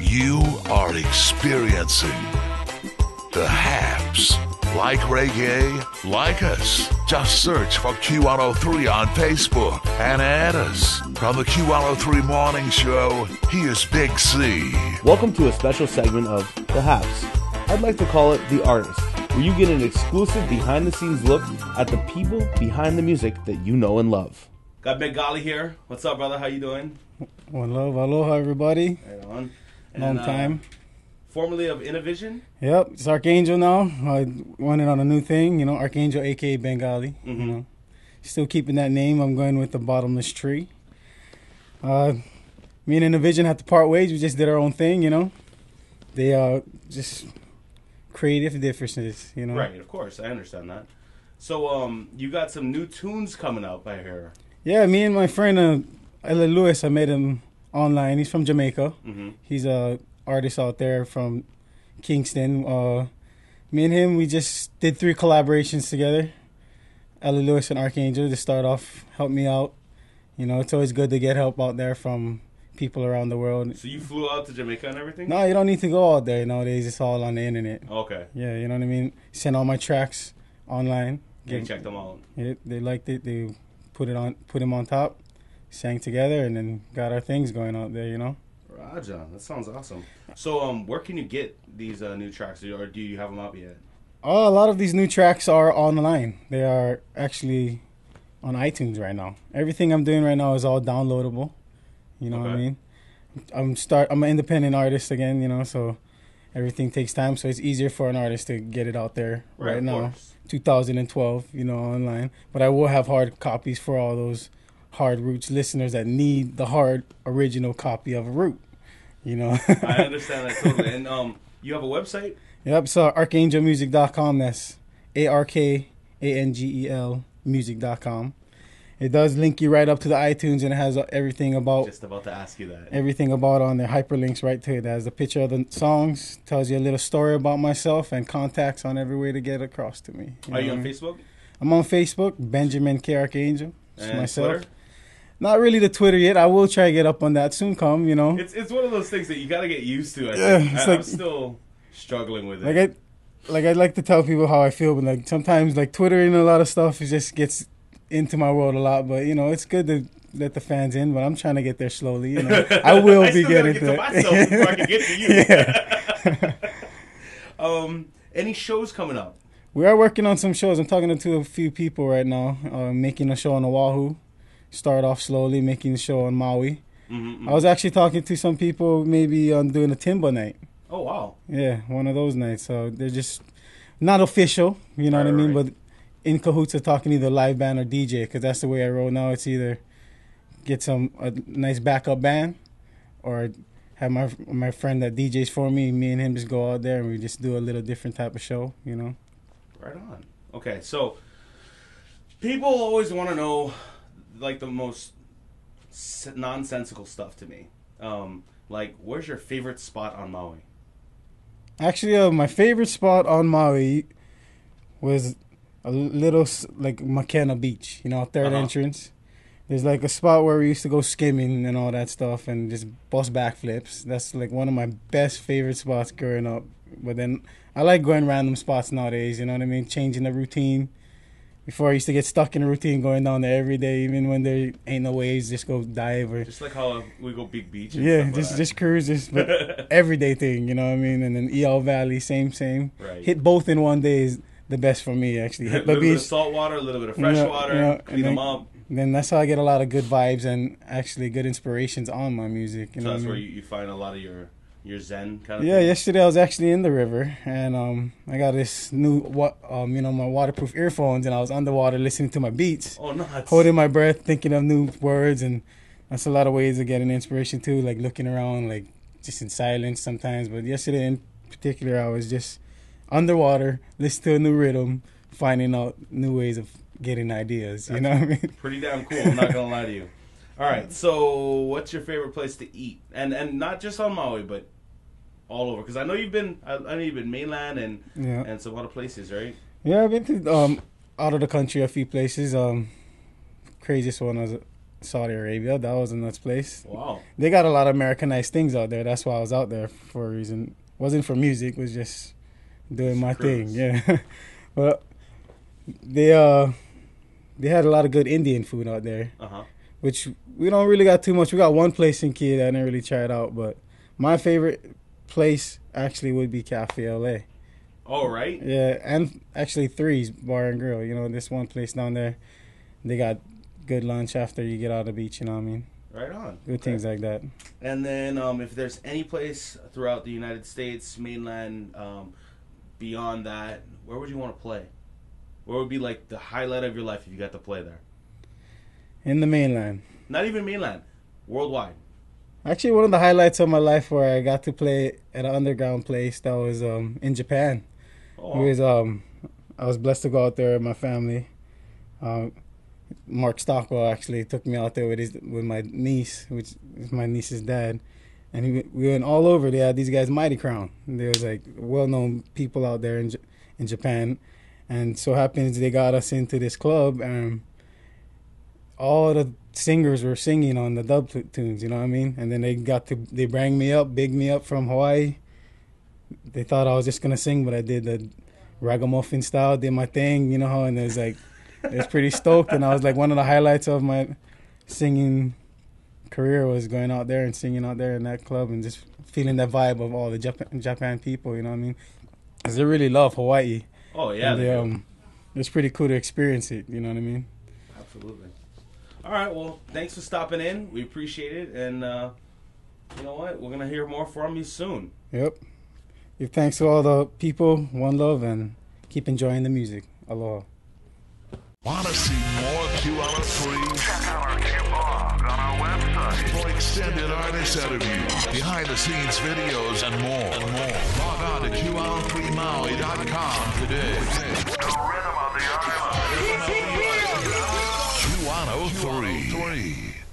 You are experiencing the Haps. Like reggae, like us. Just search for Q103 on Facebook and add us. From the Q103 Morning Show, here's Big C. Welcome to a special segment of The Haps. I'd like to call it The Artist, where you get an exclusive behind-the-scenes look at the people behind the music that you know and love. Got Bengali here. What's up, brother? How you doing? One love, aloha, everybody. Right on. Long time. Formerly of Innovision. Yep, it's Archangel now. I went in on a new thing, Archangel, a.k.a. Bengali. Still keeping that name. I'm going with the Bottomless Tree. Me and Innovision had to part ways. We just did our own thing, They are just creative differences, Right, of course. I understand that. So, you got some new tunes coming up, I hear. Yeah, me and my friend, Ella Lewis, I met him online. He's from Jamaica. He's a artist out there from Kingston. Me and him, we just did 3 collaborations together. Ella Lewis and Archangel to start off, help me out. It's always good to get help out there from people around the world. So you flew out to Jamaica and everything? No, you don't need to go out there nowadays. It's all on the internet. Okay. Yeah, you know what I mean? Send all my tracks online. You check them out. Yeah, they liked it. They put them on top, sang together, and then got our things going out there, Raja, that sounds awesome. So, where can you get these new tracks, or do you have them out yet? Oh, a lot of these new tracks are online. They are actually on iTunes right now. Everything I'm doing right now is all downloadable. You know what I mean? I'm an independent artist again, so everything takes time. So it's easier for an artist to get it out there right now. 2012, online. But I will have hard copies for all those Hard Roots listeners that need the hard original copy of a root. I understand that totally. And you have a website? Yep, so archangelmusic.com. That's ARKANGEL music.com. It does link you right up to the iTunes, and it has everything about... Just about to ask you that. Everything about on there, hyperlinks right to it. It has a picture of the songs, tells you a little story about myself, and contacts on every way to get across to me. Are you on Facebook? I'm on Facebook, Benjamin K. Archangel. And myself. Twitter? Not really the Twitter yet. I will try to get up on that soon come, It's one of those things that you got to get used to, I think. I'm still struggling with it. I like to tell people how I feel, but sometimes Twitter and a lot of stuff, it just gets into my world a lot. But it's good to let the fans in, but I'm trying to get there slowly. I will be getting get there. To myself before I can get to you. Yeah. Any shows coming up? We are working on some shows. I'm talking to a few people right now, making a show on Oahu. Start off slowly, making a show on Maui. I was actually talking to some people maybe on doing a Timba night. Oh, wow. Yeah, one of those nights. So they're just not official, you know what I mean? But in cahoots of talking either live band or DJ, because that's the way I roll now. It's either get a nice backup band or have my friend that DJs for me. Me and him just go out there and we just do a little different type of show, Right on. Okay, so people always want to know, the most nonsensical stuff to me. Where's your favorite spot on Maui? Actually, my favorite spot on Maui was a little McKenna Beach, third entrance. There's a spot where we used to go skimming and all that stuff and just bust backflips. That's one of my best favorite spots growing up. But then I like going random spots nowadays, you know what I mean? Changing the routine. Before I used to get stuck in a routine going down there every day, even when there ain't no waves, just go dive or just like how we go big beach. Just cruise, but everyday thing, you know what I mean? And then EL Valley, same. Right. Hit both in one day is the best for me, actually. Hit a little bit of salt water, a little bit of fresh water, clean them up. Then that's how I get a lot of good vibes and actually good inspirations on my music. So that's where you find a lot of your zen kind of thing? Yesterday I was actually in the river and I got this new my waterproof earphones and I was underwater listening to my beats. Oh, nuts. Holding my breath, thinking of new words, and that's a lot of ways of getting inspiration too, looking around, just in silence sometimes. But yesterday in particular I was just underwater, listening to a new rhythm, finding out new ways of getting ideas. You know what I mean? Pretty damn cool, I'm not going to lie to you. All right, so what's your favorite place to eat? And not just on Maui, but all over, because I know you've been mainland and some other places, right? Yeah, I've been to out of the country a few places. Craziest one was Saudi Arabia. That was a nuts place. Wow. They got a lot of Americanized things out there. That's why I was out there for a reason. Wasn't for music. It was just doing my thing. Yeah. Well, they had a lot of good Indian food out there, which we don't really got too much. We got one place in Key that I didn't really try it out, but my favorite place actually would be Cafe LA. Oh, right? Yeah, and actually Three's Bar and Grill. You know, this one place down there, they got good lunch after you get out of the beach, you know what I mean? Right on. Good things like that. And then if there's any place throughout the United States, mainland, beyond that, where would you want to play? Where would be like the highlight of your life if you got to play there? In the mainland. Not even mainland, worldwide. Actually, one of the highlights of my life where I got to play at an underground place that was in Japan. Oh. It was, I was blessed to go out there with my family. Mark Stockwell actually took me out there with my niece, which is my niece's dad. And we went all over. They had these guys, Mighty Crown. There was like well-known people out there in Japan. And so happens they got us into this club, and all the singers were singing on the dub tunes, you know what I mean? And then they bring me up, big me up from Hawaii. They thought I was just gonna sing, but I did the ragamuffin style, did my thing, you know, and it was pretty stoked. And I was like, one of the highlights of my singing career was going out there and singing out there in that club and just feeling that vibe of all the Japan people, you know what I mean? Because they really love Hawaii. Oh, yeah. And it's pretty cool to experience it, you know what I mean? Absolutely. All right, well, thanks for stopping in. We appreciate it. And you know what? We're going to hear more from you soon. Yep. Give thanks to all the people, one love, and keep enjoying the music. Aloha. Want to see more QRO3? Check out our Q blog on our website. For extended artist interviews, behind-the-scenes videos, and more. Log on to QRO3Maui.com today. The rhythm of the island. QRO3.